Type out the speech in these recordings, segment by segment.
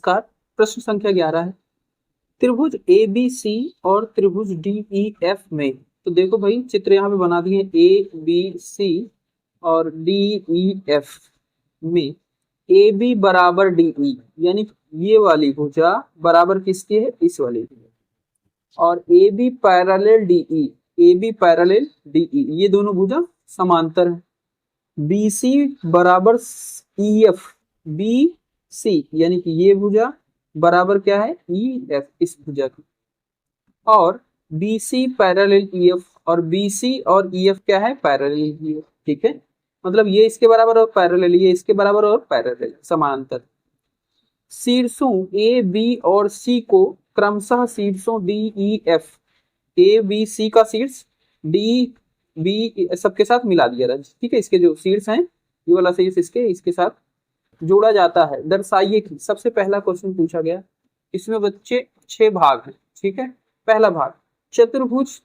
नमस्कार। प्रश्न संख्या 11 है, त्रिभुज ए बी सी और त्रिभुज डी ई एफ में, तो देखो भाई चित्र यहाँ पे बना दिए ए बी सी और डी ई एफ में ए बी बराबर डी ई, यानी ये वाली भुजा बराबर किसकी है, इस वाली की, और A B parallel D E, A B parallel D E, ये दोनों भुजा समांतर है। बी सी बराबर ई एफ, बी सी यानी कि ये भुजा बराबर क्या है, ई एफ, इस भुजा की, और B C parallel E F, और बी सी और ई एफ क्या है, पैरेलल ई एफ। ठीक है, मतलब ये इसके बराबर और पैरेलल, ये इसके बराबर और पैरेलल, समांतर। शीर्षों ए बी और सी को क्रमशः शीर्षों D E F, A B C का शीर्ष डी बी सबके साथ मिला दिया रहा। ठीक है, इसके जो शीर्ष हैं, ये वाला शीर्ष इसके साथ जोड़ा जाता है। दर्शाइए कि, सबसे पहला क्वेश्चन पूछा गया, इसमें बच्चे 6 भाग हैं। ठीक है, पहला भाग, चतुर्भुज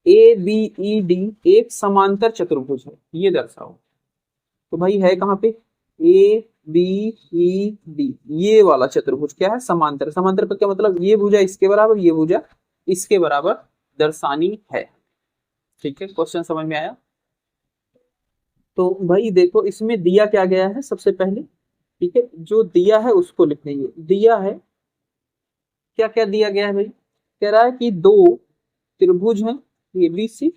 ए बी ई डी एक समांतर चतुर्भुज है, ये दर्शाओ। तो भाई है कहाँ पे, ए बी ई डी, ये वाला चतुर्भुज क्या है, समांतर। समांतर का क्या मतलब, ये भुजा इसके बराबर, ये भुजा इसके बराबर दर्शानी है। ठीक है, क्वेश्चन समझ में आया। तो भाई देखो इसमें दिया क्या गया है, सबसे पहले ठीक है, जो दिया है उसको लिख लेंगे। दिया है क्या क्या दिया गया है भाई, कह रहा है कि दो त्रिभुज हैं ए बी सी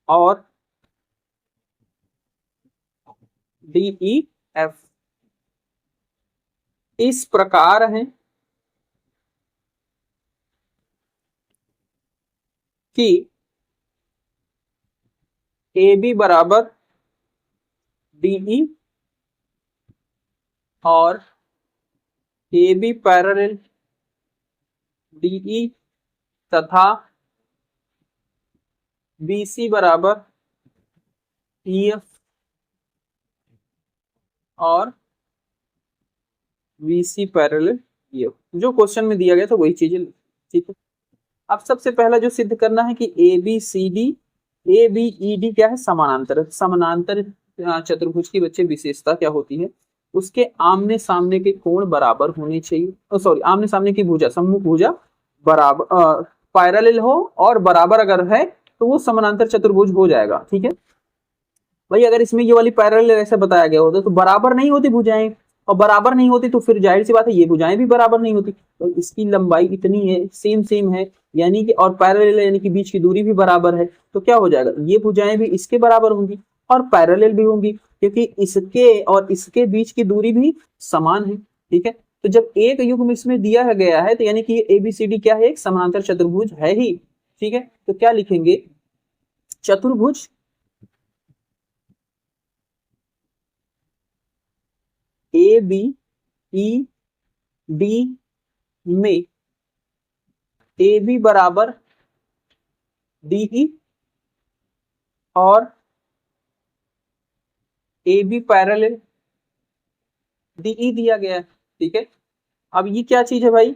और डी ई एफ, इस प्रकार हैं कि ए बी बराबर डी ई और A B parallel D E तथा बी सी बराबर ई एफ और B C parallel E F, जो क्वेश्चन में दिया गया था वही चीजें। ठीक है, अब सबसे पहला जो सिद्ध करना है कि A B C D, A B E D क्या है, समानांतर। समानांतर चतुर्भुज की बच्चे विशेषता क्या होती है, उसके आमने सामने के कोण बराबर होने चाहिए। सॉरी, आमने सामने की भुजा, सम्मुख भुजा बराबर पैरेलल हो, और बराबर अगर है तो वो समानांतर चतुर्भुज हो जाएगा। ठीक है भाई, अगर इसमें ये वाली पैरेलल ऐसे बताया गया होता तो बराबर नहीं होती भुजाएं, और बराबर नहीं होती तो फिर जाहिर सी बात है ये भुजाएं भी बराबर नहीं होती। तो इसकी लंबाई इतनी है, सेम सेम है, यानी कि और पैरेलल यानी कि बीच की दूरी भी बराबर है, तो क्या हो जाएगा, ये भुजाएं भी इसके बराबर होंगी और पैरेलल भी होंगी, क्योंकि इसके और इसके बीच की दूरी भी समान है। ठीक है, तो जब एक युग्म इसमें दिया गया है तो यानी कि ए बी सी डी क्या है, एक समांतर चतुर्भुज है ही। ठीक है, तो क्या लिखेंगे, चतुर्भुज ए बी ई डी में ए बी बराबर डी ई और A B parallel D E दिया गया है। ठीक है, अब ये क्या चीज है भाई,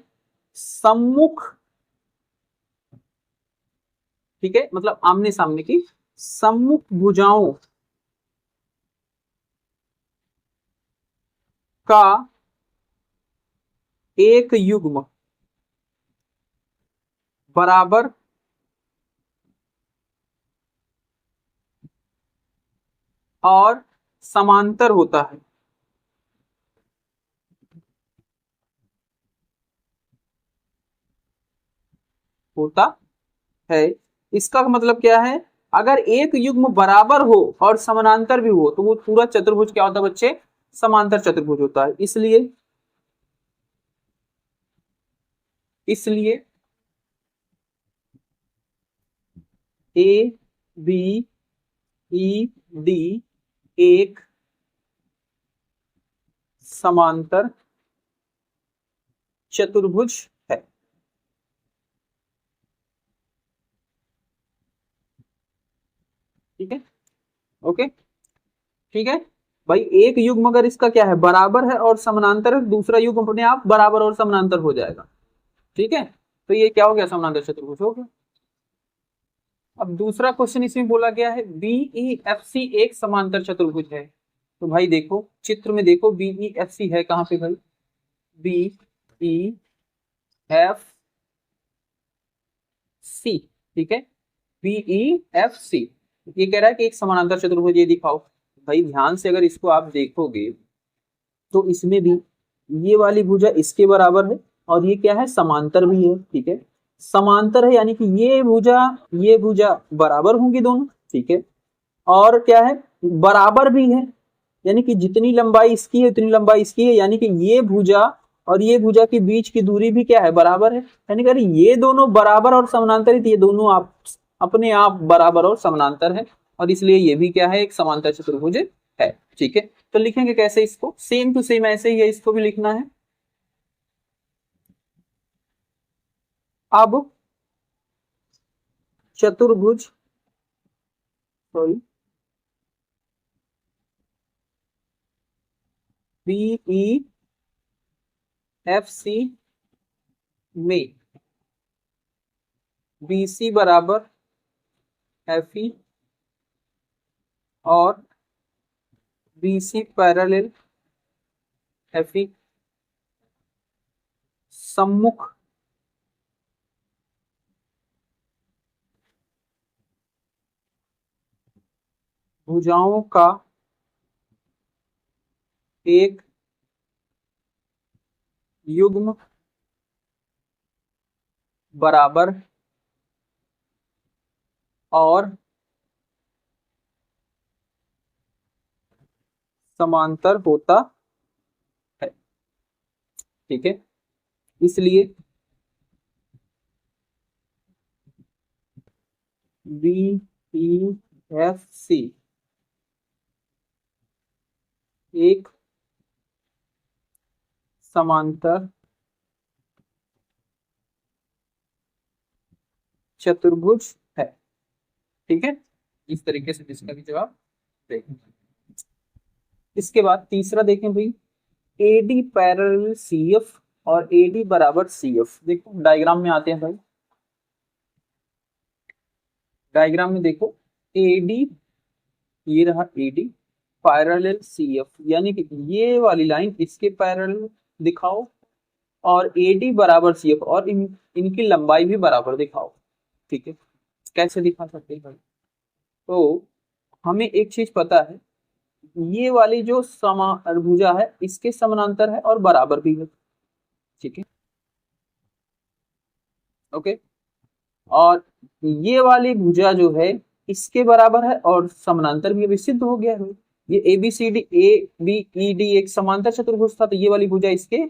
सम्मुख। ठीक है, मतलब आमने सामने की सम्मुख भुजाओं का एक युग्म बराबर और समांतर होता है। होता है, इसका मतलब क्या है, अगर एक युग्म बराबर हो और समानांतर भी हो तो वो पूरा चतुर्भुज क्या होता है बच्चे, समांतर चतुर्भुज होता है। इसलिए ए बी ई डी एक समांतर चतुर्भुज है। ठीक है, ओके, ठीक है भाई, एक युग्म अगर इसका क्या है, बराबर है और समानांतर है, दूसरा युग्म अपने आप बराबर और समानांतर हो जाएगा। ठीक है, तो ये क्या हो गया, समानांतर चतुर्भुज हो गया। अब दूसरा क्वेश्चन इसमें बोला गया है BEFC एक समांतर चतुर्भुज है। तो भाई देखो चित्र में देखो BEFC है कहां पे भाई, बी ई एफ सी, ठीक है, बी ई एफ सी। ये कह रहा है कि एक समानांतर चतुर्भुज ये दिखाओ। भाई ध्यान से अगर इसको आप देखोगे तो इसमें भी ये वाली भुजा इसके बराबर है और ये क्या है, समांतर भी है, ठीक है। समांतर है यानी कि ये भुजा बराबर होंगी दोनों, ठीक है। और क्या है, बराबर भी है, यानी कि जितनी लंबाई इसकी है उतनी लंबाई इसकी है, यानी कि ये भुजा और ये भुजा के बीच की दूरी भी क्या है, बराबर है। यानी कि ये दोनों बराबर और समानांतर है, तो ये दोनों आप अपने आप बराबर और समानांतर है, और इसलिए ये भी क्या है, एक समांतर चतुर्भुज है, ठीक है। तो लिखेंगे कैसे इसको, सेम टू सेम ऐसे ही है, इसको भी लिखना है। अब चतुर्भुज, sorry, B E F C में बी सी बराबर एफ ई और B C parallel F E सम्मुख भुजाओं का एक युग्म बराबर और समांतर होता है, ठीक है। इसलिए बी ई एफ सी एक समांतर चतुर्भुज है, ठीक है। इस तरीके से इसका भी जवाब देखें। इसके बाद तीसरा देखें भाई, एडी पैरेलल सी एफ और एडी बराबर सी एफ। देखो डायग्राम में आते हैं भाई, डायग्राम में देखो, एडी, ये रहा एडी पैरेलल सी एफ, यानी कि ये वाली लाइन इसके पैरेलल दिखाओ, और एडी बराबर सी एफ, और इनकी लंबाई भी बराबर दिखाओ, ठीक है। कैसे दिखा सकते हैं भाई, तो हमें एक चीज पता है, ये वाली जो भुजा है इसके समानांतर है और बराबर भी है, ठीक है, ओके। और ये वाली भुजा जो है इसके बराबर है और समानांतर भी, अभी सिद्ध हो गया है। ये A B C D, A B E D एक समांतर चतुर्भुज था, तो ये वाली भुजा इसके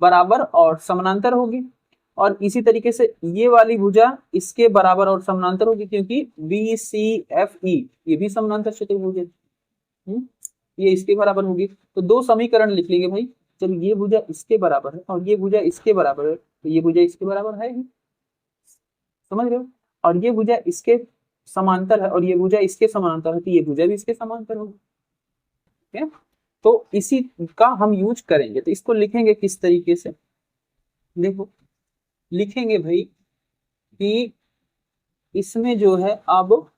बराबर और समानांतर होगी। और इसी तरीके से ये वाली भुजा इसके बराबर और समानांतर होगी, क्योंकि बी सी एफ ई ये भी समानांतर चतुर्भुज है, ये इसके बराबर होगी। तो दो समीकरण लिख लेंगे भाई, जब ये भुजा इसके बराबर है और ये भुजा इसके बराबर है, तो ये भुजा इसके बराबर है ही, समझ रहे हो। और ये भुजा इसके समांतर है और ये भुजा इसके समांतर है, तो ये भुजा भी इसके समांतर होगी, ठीक है। तो इसी का हम यूज करेंगे, तो इसको लिखेंगे किस तरीके से, देखो लिखेंगे भाई कि इसमें जो है, अब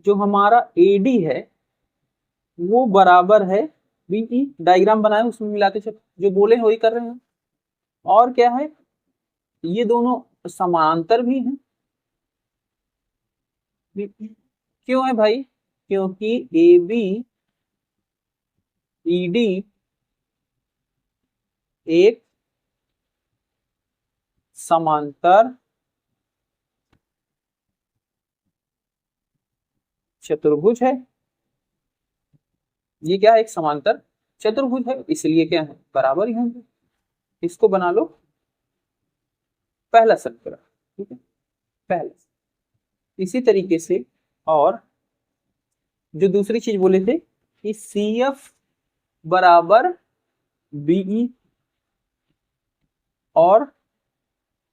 जो हमारा एडी है वो बराबर है बीई, डायग्राम बनाए उसमें मिलाते चलो, जो बोले वही कर रहे हैं। और क्या है, ये दोनों समांतर भी हैं, क्यों है भाई, क्योंकि ए बी ई डी एक समांतर चतुर्भुज है। ये क्या है, एक समांतर चतुर्भुज है, इसलिए क्या है, बराबर ही होंगे। इसको बना लो पहला समीकरण, ठीक है, पहला। इसी तरीके से और जो दूसरी चीज बोले थे कि सी एफ बराबर बीई और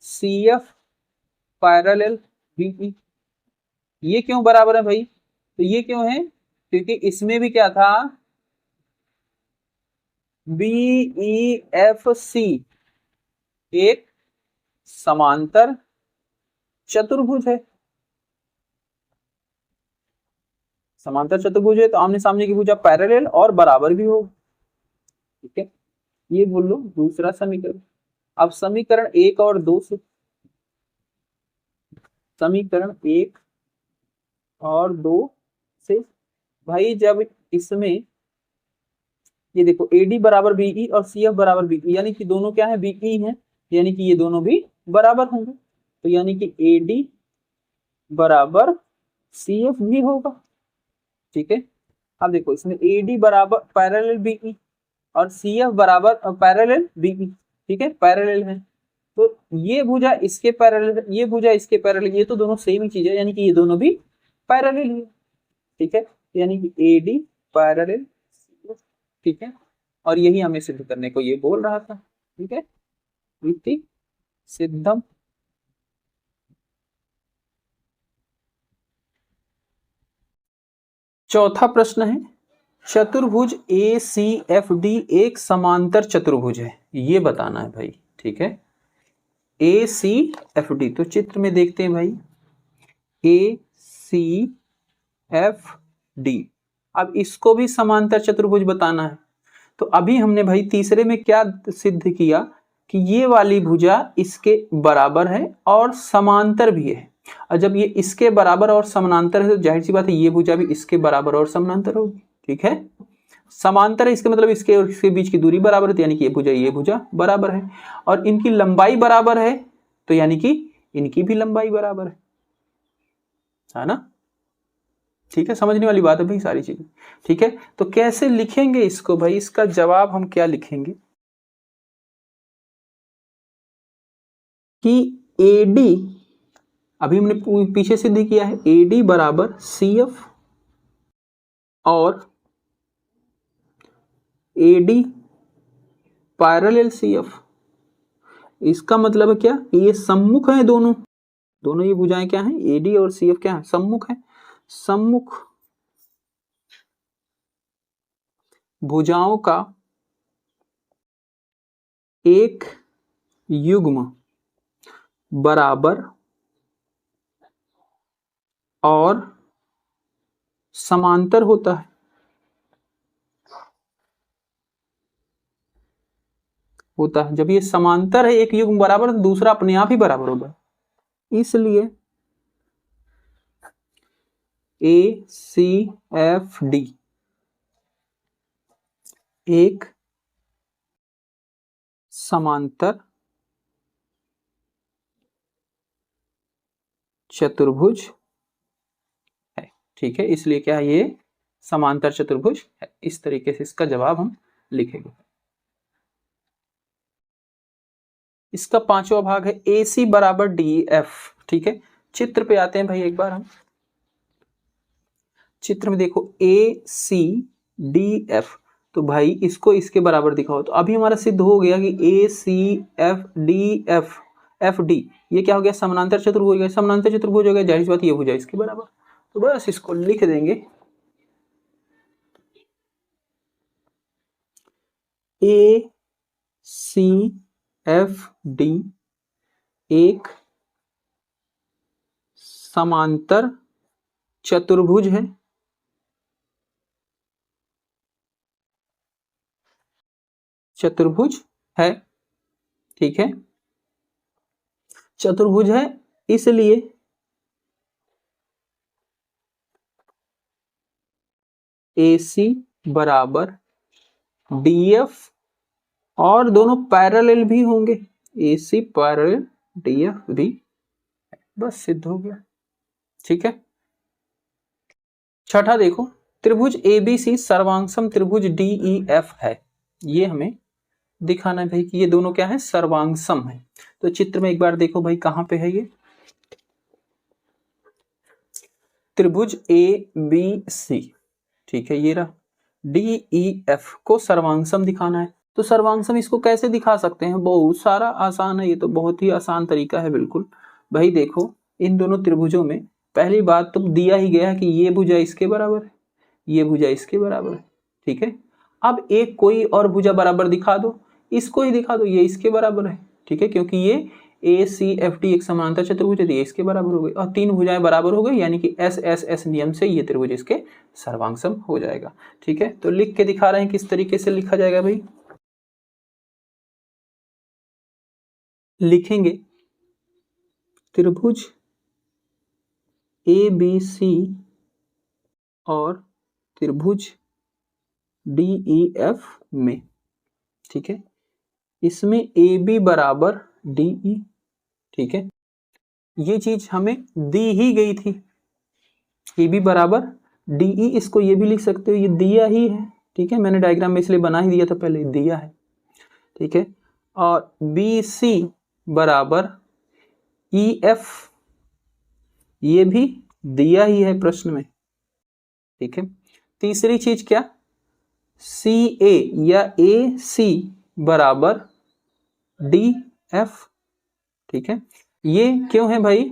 सी एफ पैरेलल बीई, ये क्यों बराबर है भाई, तो ये क्यों है, क्योंकि इसमें भी क्या था, बी ई एफ सी एक समांतर चतुर्भुज है। समांतर चतुर्भुज है तो आमने सामने की भुजा पैरेलल और बराबर भी हो, ठीक है। ये बोल लो दूसरा समीकरण। अब समीकरण 1 और 2 से, समीकरण 1 और 2 से भाई जब इसमें ये देखो AD बराबर BE और CF बराबर BE, यानी कि दोनों क्या है, BE है, यानी कि ये दोनों भी बराबर होंगे, तो यानी कि AD बराबर CF भी होगा। ठीक है, अब देखो इसमें AD बराबर पैरेलल BE और CF बराबर पैरेलल BE, ठीक है, पैरेलल है, तो ये भुजा इसके पैरेलल, ये भुजा इसके पैरेलल, ये तो दोनों सेम ही चीज है, यानी कि ये दोनों भी पैरेलल है। ठीक है, यानी कि AD पैरेलल CF, ठीक है, और यही हमें सिद्ध करने को ये बोल रहा था। ठीक है, इति सिद्धम। चौथा प्रश्न है, चतुर्भुज ACFD एक समांतर चतुर्भुज है, ये बताना है भाई। ठीक है, ACFD, तो चित्र में देखते हैं भाई, ACFD, अब इसको भी समांतर चतुर्भुज बताना है। तो अभी हमने भाई तीसरे में क्या सिद्ध किया कि ये वाली भुजा इसके बराबर है और समांतर भी है, और जब ये इसके बराबर और समानांतर है तो जाहिर सी बात है ये भुजा भी इसके बराबर और समानांतर होगी। ठीक है, समांतर है इसके मतलब इसके और इसके बीच की दूरी बराबर है, यानी कि ये भुजा बराबर है, और इनकी लंबाई बराबर है, तो यानी कि इनकी भी लंबाई बराबर है ना। ठीक है, समझने वाली बात है भाई सारी चीजें। ठीक है, तो कैसे लिखेंगे इसको भाई, इसका जवाब हम क्या लिखेंगे कि AD, अभी हमने पीछे सिद्ध किया है, AD बराबर CF और AD पैरेलल CF। इसका मतलब है क्या, ये सम्मुख है, दोनों ये भुजाएं क्या हैं, AD और CF क्या है, सम्मुख है। सम्मुख भुजाओं का एक युग्म बराबर और समांतर होता है। जब ये समांतर है, एक युग्म बराबर, तो दूसरा अपने आप ही बराबर होगा, इसलिए ACFD एक समांतर चतुर्भुज है। ठीक है, इसलिए क्या है, ये समांतर चतुर्भुज है। इस तरीके से इसका जवाब हम लिखेंगे। इसका पांचवा भाग है AC बराबर DF। ठीक है, चित्र पे आते हैं भाई एक बार हम। चित्र में देखो ACDF, तो भाई इसको इसके बराबर दिखाओ, तो अभी हमारा सिद्ध हो गया कि ACFDF FD ये क्या हो गया, समानांतर चतुर्भुज हो गया। समानांतर चतुर्भुज हो गया, जाहिर सी बात ये हो जाए इसके बराबर, तो बस इसको लिख देंगे ACFD एक समांतर चतुर्भुज है। चतुर्भुज है, ठीक है, चतुर्भुज है, इसलिए AC बराबर DF, और दोनों पैरेलल भी होंगे, AC पैरेलल DF भी, बस सिद्ध हो गया। ठीक है, छठा देखो, त्रिभुज ABC सर्वांगसम त्रिभुज DEF है, ये हमें दिखाना है भाई कि ये दोनों क्या है, सर्वांगसम है। तो चित्र में एक बार देखो भाई, कहां पे है ये, त्रिभुज ABC, ठीक है, ये रहा, DEF को सर्वांगसम दिखाना है। तो सर्वांगसम इसको कैसे दिखा सकते हैं, बहुत सारा आसान है, ये तो बहुत ही आसान तरीका है बिल्कुल भाई। देखो इन दोनों त्रिभुजों में पहली बात तो दिया ही गया है कि ये भुजा इसके बराबर है, ये भुजा इसके बराबर है। ठीक है, अब एक कोई और भुजा बराबर दिखा दो, इसको ही दिखा दो, ये इसके बराबर है। ठीक है, क्योंकि ये ACFD एक समांतर चतुर्भुज है, ये इसके बराबर हो गई, और तीन भुजाएं बराबर हो गई, यानी कि SSS नियम से ये त्रिभुज इसके सर्वांगसम हो जाएगा। ठीक है, तो लिख के दिखा रहे हैं किस तरीके से लिखा जाएगा भाई। लिखेंगे त्रिभुज ABC और त्रिभुज DEF में, ठीक है, इसमें AB बराबर DE, ठीक है, ये चीज हमें दी ही गई थी, AB बराबर DE, इसको ये भी लिख सकते हो, ये दिया ही है, ठीक है, मैंने डायग्राम में इसलिए बना ही दिया था, पहले दिया है, ठीक है, और BC बराबर EF, ये भी दिया ही है प्रश्न में, ठीक है। तीसरी चीज क्या, CA या AC बराबर DF, ठीक है, ये क्यों है भाई,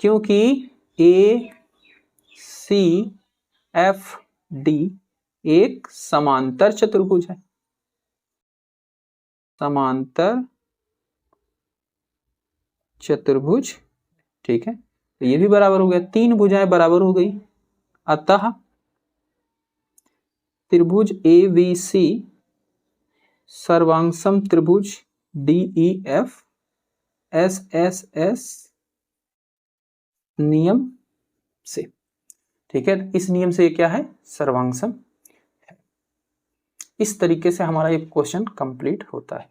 क्योंकि ACFD एक समांतर चतुर्भुज है, समांतर चतुर्भुज, ठीक है, तो ये भी बराबर हो गया, तीन भुजाएं बराबर हो गई, अतः त्रिभुज ABC सर्वांगसम त्रिभुज DEF SSS नियम से, ठीक है, इस नियम से क्या है, सर्वांगसम है। इस तरीके से हमारा ये क्वेश्चन कंप्लीट होता है।